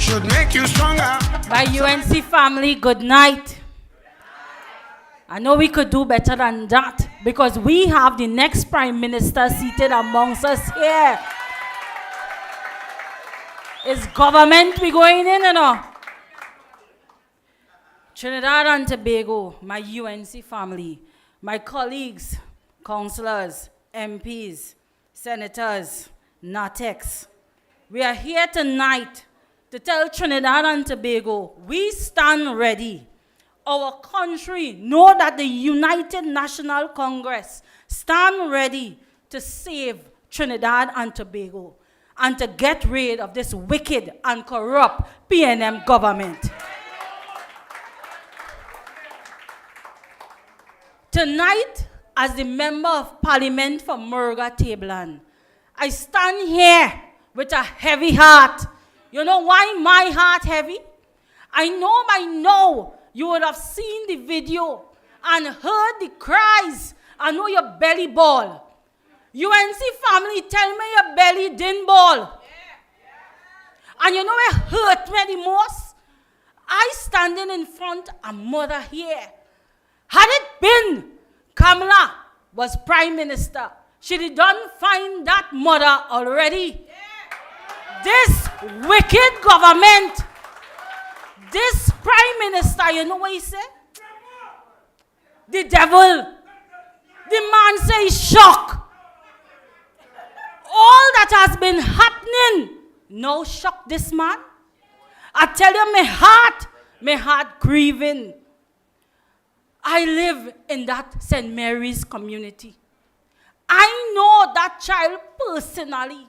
should make you stronger. My UNC family, good night. I know we could do better than that because we have the next Prime Minister seated amongst us here. It's government we going in, you know. Trinidad and Tobago, my UNC family, my colleagues, councillors, MPs, senators, NATEX. We are here tonight to tell Trinidad and Tobago, we stand ready. Our country know that the United National Congress stand ready to save Trinidad and Tobago and to get rid of this wicked and corrupt PNM government. Tonight, as the Member of Parliament for Moruga Tableland, I stand here with a heavy heart. You know why my heart heavy? I know by now you would have seen the video and heard the cries. I know your belly ball. UNC family, tell me your belly didn't ball. And you know what hurt me the most? I standing in front of a mother here. Had it been Kamala was Prime Minister, she'd done find that mother already. This wicked government, this Prime Minister, you know what he said? The devil. The man say he's shocked. All that has been happening, no shock this man. I tell you, my heart grieving. I live in that St. Mary's community. I know that child personally.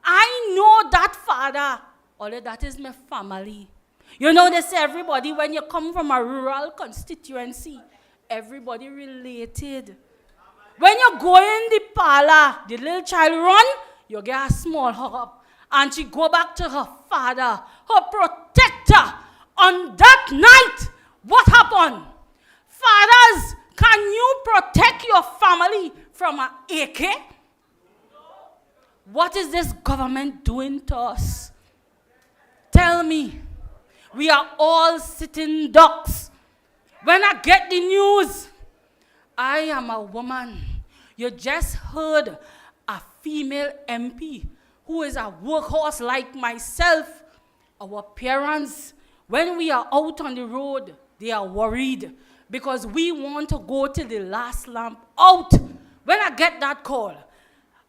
I know that father. All of that is my family. You know, they say everybody, when you come from a rural constituency, everybody related. When you go in the parlor, the little child run, you get a small hug up. And she go back to her father, her protector. On that night, what happened? Fathers, can you protect your family from an AK? What is this government doing to us? Tell me. We are all sitting ducks. When I get the news, I am a woman. You just heard a female MP who is a workhorse like myself. Our parents, when we are out on the road, they are worried because we want to go till the last lamp out. When I get that call,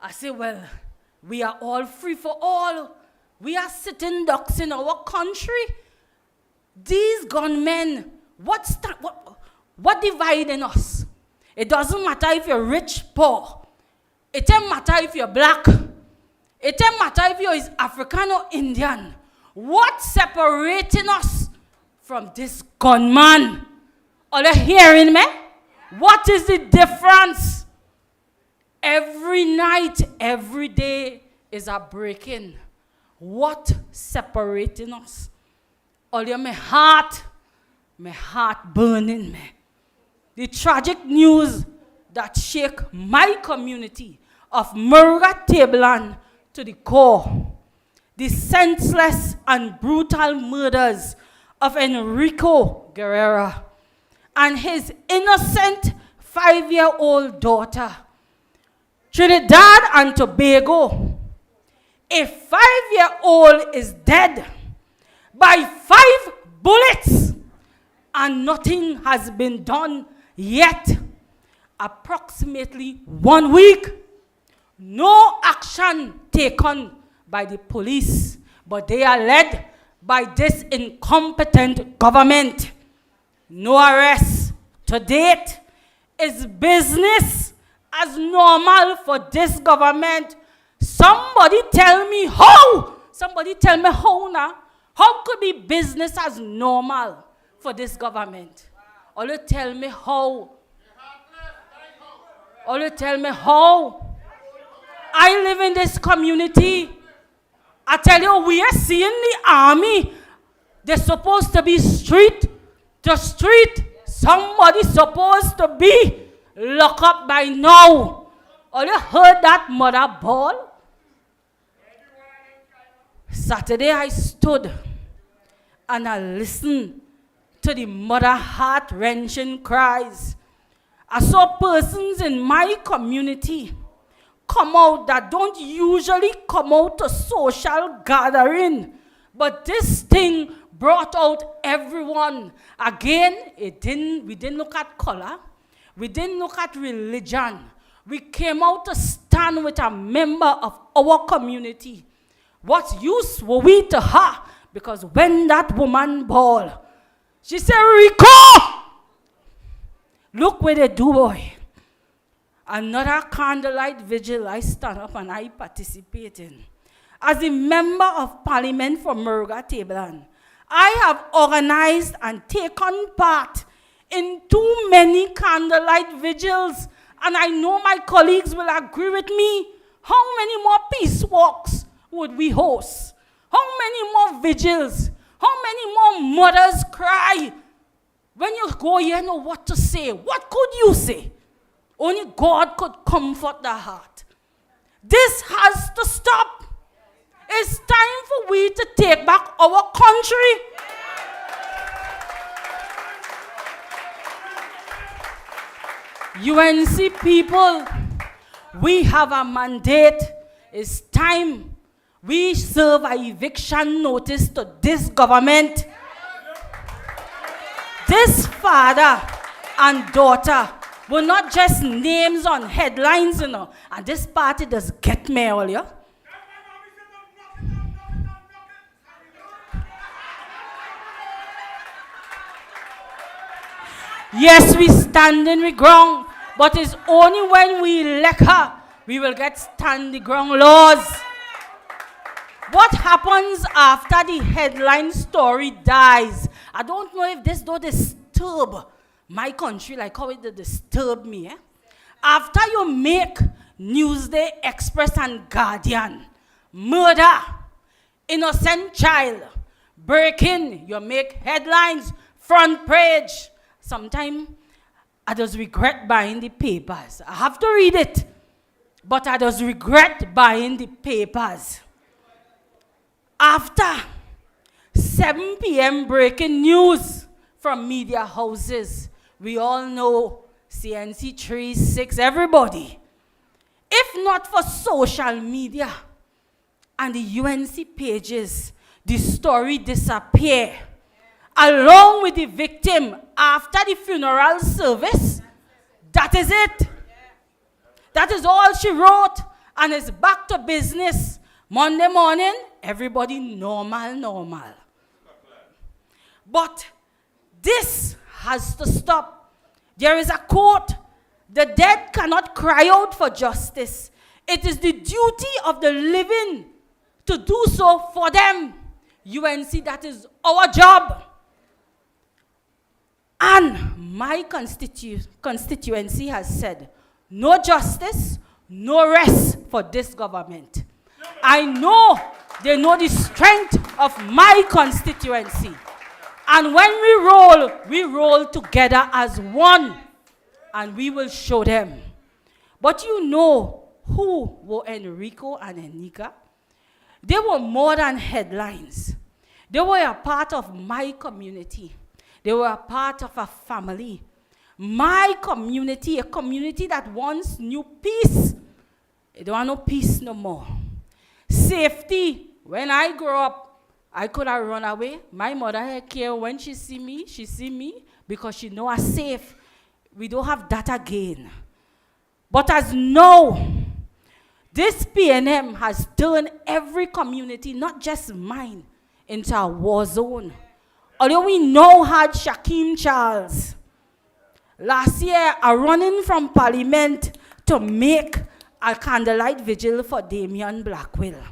I say, well, we are all free for all. We are sitting ducks in our country. These gunmen, what dividing us? It doesn't matter if you're rich, poor. It doesn't matter if you're black. It doesn't matter if you're African or Indian. What's separating us from this gunman? Are you hearing me? What is the difference? Every night, every day is a break-in. What separating us? All your my heart burning me. The tragic news that shake my community of Moruga Tableland to the core. The senseless and brutal murders of Enrico Guerrera and his innocent 5-year-old daughter. Trinidad and Tobago, a 5-year-old is dead by 5 bullets and nothing has been done yet. Approximately 1 week, no action taken by the police, but they are led by this incompetent government. No arrests to date. Is business as normal for this government? Somebody tell me how. Somebody tell me how now. How could be business as normal for this government? Or you tell me how. Or you tell me how. I live in this community. I tell you, we are seeing the army. They're supposed to be street to street. Somebody's supposed to be locked up by now. Or you heard that mother bawl? Saturday I stood and I listened to the mother heart-wrenching cries. I saw persons in my community come out that don't usually come out to social gathering. But this thing brought out everyone. Again, we didn't look at color. We didn't look at religion. We came out to stand with a member of our community. What use were we to her? Because when that woman bawled, she said, Rico! Look where they do, boy. Another candlelight vigil I stand up and I participate in. As a member of parliament for Moruga Tableland, I have organized and taken part in too many candlelight vigils, and I know my colleagues will agree with me. How many more peace walks would we host? How many more vigils? How many more mothers cry? When you go, you know what to say. What could you say? Only God could comfort the heart. This has to stop. It's time for we to take back our country. UNC people, we have a mandate. It's time we serve an eviction notice to this government. This father and daughter were not just names on headlines, and this party does get me all, yeah? Yes, we stand in the ground, but it's only when we elect her we will get stand the ground laws. What happens after the headline story dies? I don't know if this don't disturb my country like how it disturb me. After you make Newsday, Express, and Guardian, murder, innocent child, break-in, you make headlines, front page. Sometimes I just regret buying the papers. I have to read it, but I just regret buying the papers. After 7 p.m. breaking news from media houses, we all know CNC 3, 6, everybody. If not for social media and the UNC pages, the story disappear. Along with the victim after the funeral service. That is it. That is all she wrote, and it's back to business. Monday morning, everybody normal. But this has to stop. There is a quote, the dead cannot cry out for justice. It is the duty of the living to do so for them. UNC, that is our job. And my constituency has said, no justice, no rest for this government. I know they know the strength of my constituency. And when we roll together as one, and we will show them. But you know who were Enrico and Enika? They were more than headlines. They were a part of my community. They were a part of a family. My community, a community that once knew peace. They don't want no peace no more. Safety. When I grew up, I could have run away. My mother had care when she see me because she know I'm safe. We don't have that again. But as now, this PNM has turned every community, not just mine, into a war zone. Although we now had Shaquem Charles. Last year, I running from Parliament to make a candlelight vigil for Damian Blackwell.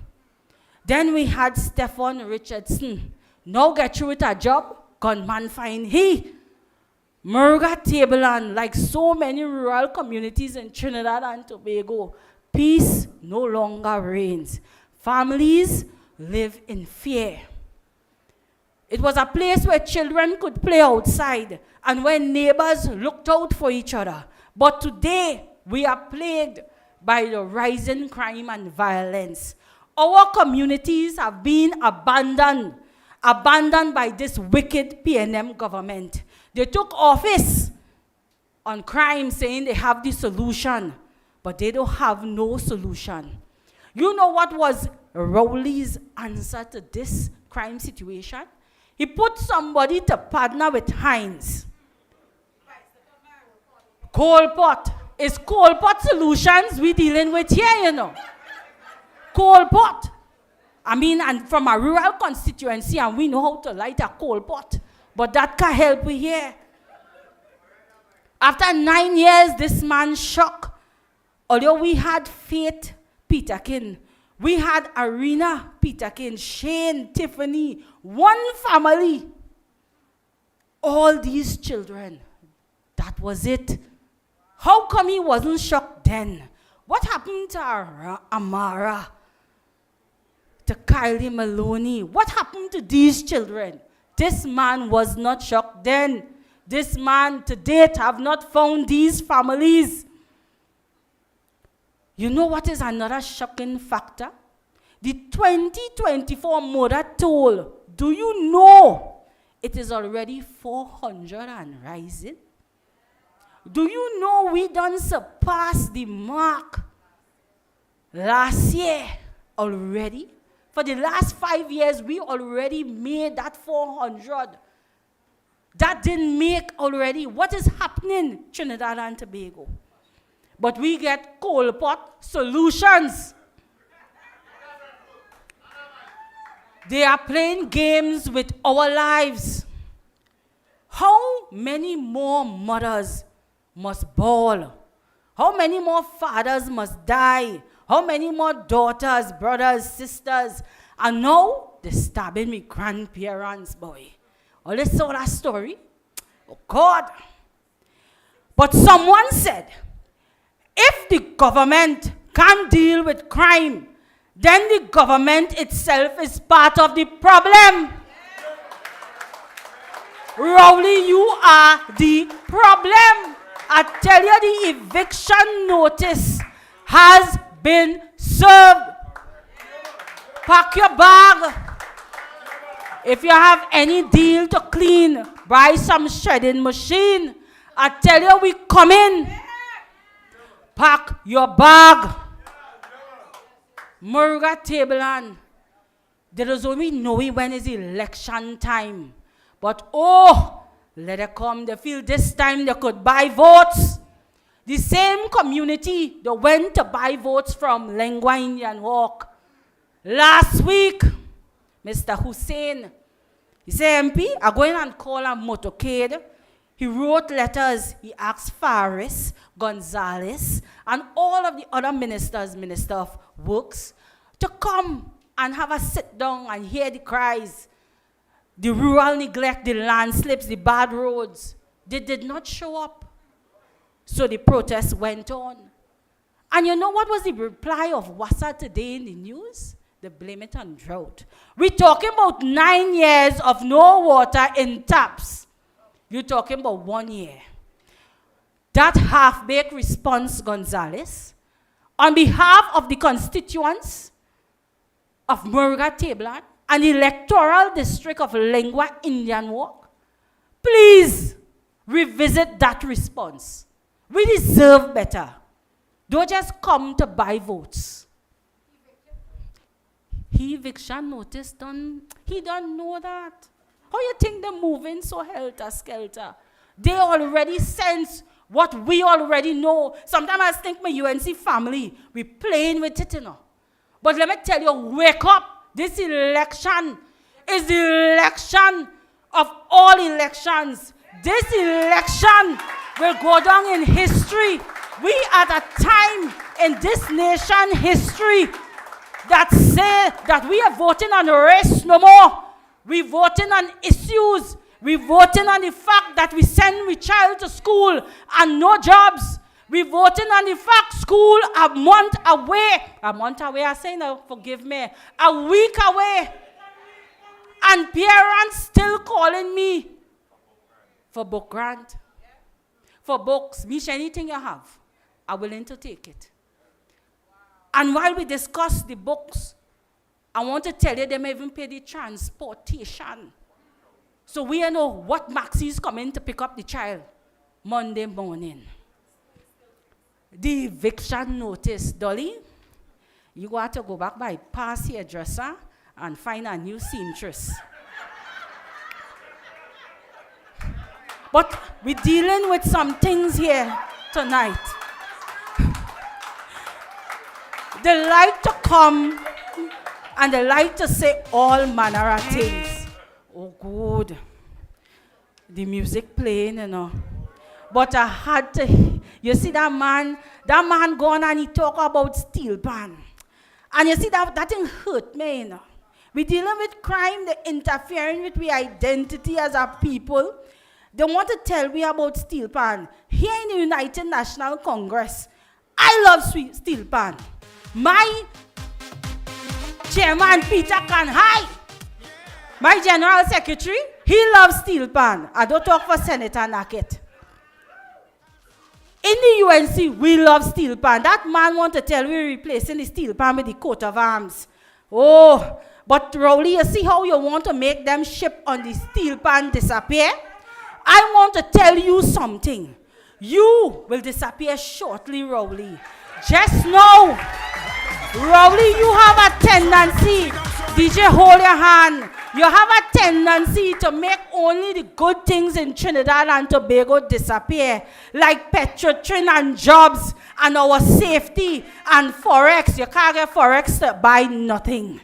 Then we had Stephen Richardson. Now get through with a job, gunman find he. Moruga Tableland, like so many rural communities in Trinidad and Tobago, peace no longer reigns. Families live in fear. It was a place where children could play outside and where neighbors looked out for each other. But today, we are plagued by the rising crime and violence. Our communities have been abandoned, abandoned by this wicked PNM government. They took office on crime saying they have the solution, but they don't have no solution. You know what was Rowley's answer to this crime situation? He put somebody to partner with Heinz. Coal pot. It's coal pot solutions we dealing with here, you know. Coal pot. I mean, and from a rural constituency, and we know how to light a coal pot. But that can help we here. After 9 years, this man shocked. Although we had Faith Peterkin, we had Arena Peterkin, Shane, Tiffany, one family. All these children. That was it. How come he wasn't shocked then? What happened to Amara? To Kylie Maloney? What happened to these children? This man was not shocked then. This man to date have not found these families. You know what is another shocking factor? The 2024 murder toll. Do you know it is already 400 and rising? Do you know we done surpass the mark last year already? For the last 5 years, we already made that 400. That didn't make already. What is happening, Trinidad and Tobago? But we get coal pot solutions. They are playing games with our lives. How many more mothers must bawl? How many more fathers must die? How many more daughters, brothers, sisters? And now, they're stabbing me grandparents, boy. All this saw that story? Oh, God. But someone said, if the government can't deal with crime, then the government itself is part of the problem. Rowley, you are the problem. I tell you, the eviction notice has been served. Pack your bag. If you have any deal to clean, buy some shredding machine. I tell you, we come in. Pack your bag. Moruga Tableland. There is only knowing when is election time. But oh, let it come. They feel this time they could buy votes. The same community that went to buy votes from Lengua Indian Walk. Last week, Mr. Hussein, he said, MP, I'm going and call a motorcade. He wrote letters. He asked Faris, Gonzalez, and all of the other ministers, Minister of Works, to come and have a sit down and hear the cries. The rural neglect, the landslips, the bad roads. They did not show up. So the protest went on. And you know what was the reply of Wassa today in the news? They blame it on drought. We're talking about 9 years of no water in taps. You're talking about 1 year. That half-baked response, Gonzalez, on behalf of the constituents of Moruga Tableland and the electoral district of Lengua Indian Walk, please revisit that response. We deserve better. Don't just come to buy votes. He eviction notice done. He don't know that. How you think they're moving so helter-skelter? They already sense what we already know. Sometimes I think my UNC family, we playing with it, you know. But let me tell you, wake up. This election is the election of all elections. This election will go down in history. We are at a time in this nation history that say that we are voting on race no more. We're voting on issues. We're voting on the fact that we send we child to school and no jobs. We're voting on the fact school a month away. A month away, I say now, forgive me. A week away. And parents still calling me for book grant. For books. Mish, anything you have, I'm willing to take it. And while we discuss the books, I want to tell you, they may even pay the transportation. So we don't know what Maxi is coming to pick up the child Monday morning. The eviction notice, Dolly, you got to go back by past hairdresser and find a new seamstress. But we're dealing with some things here tonight. They like to come and they like to say all manner of things. Oh, good. The music playing, you know. But I had to, you see that man gone and he talk about steel pan. And you see that thing hurt me, you know. We're dealing with crime, they're interfering with our identity as a people. They want to tell me about steel pan. Here in the United National Congress, I love steel pan. My chairman, Peter Canhai, my general secretary, he loves steel pan. I don't talk for Senator Nackett. In the UNC, we love steel pan. That man want to tell me replacing the steel pan with the coat of arms. Oh, but Rowley, you see how you want to make them ship on the steel pan disappear? I want to tell you something. You will disappear shortly, Rowley. Just know, Rowley, you have a tendency, DJ, hold your hand. You have a tendency to make only the good things in Trinidad and Tobago disappear, like Petrotrin and jobs and our safety and Forex. You can't get Forex to buy nothing.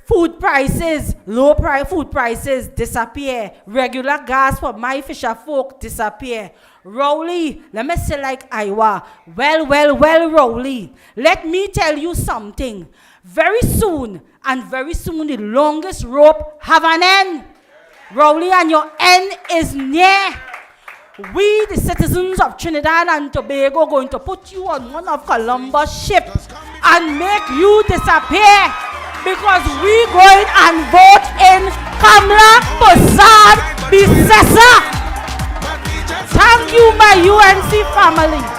Food prices, food prices disappear. Regular gas for my fisher folk disappear. Rowley, let me say like Iowa. Well, Rowley. Let me tell you something. Very soon, the longest rope have an end. Rowley, and your end is near. We, the citizens of Trinidad and Tobago, are going to put you on one of Columbus' ships and make you disappear. Because we going and vote in Kamla Posad Bisesa. Thank you, my UNC family.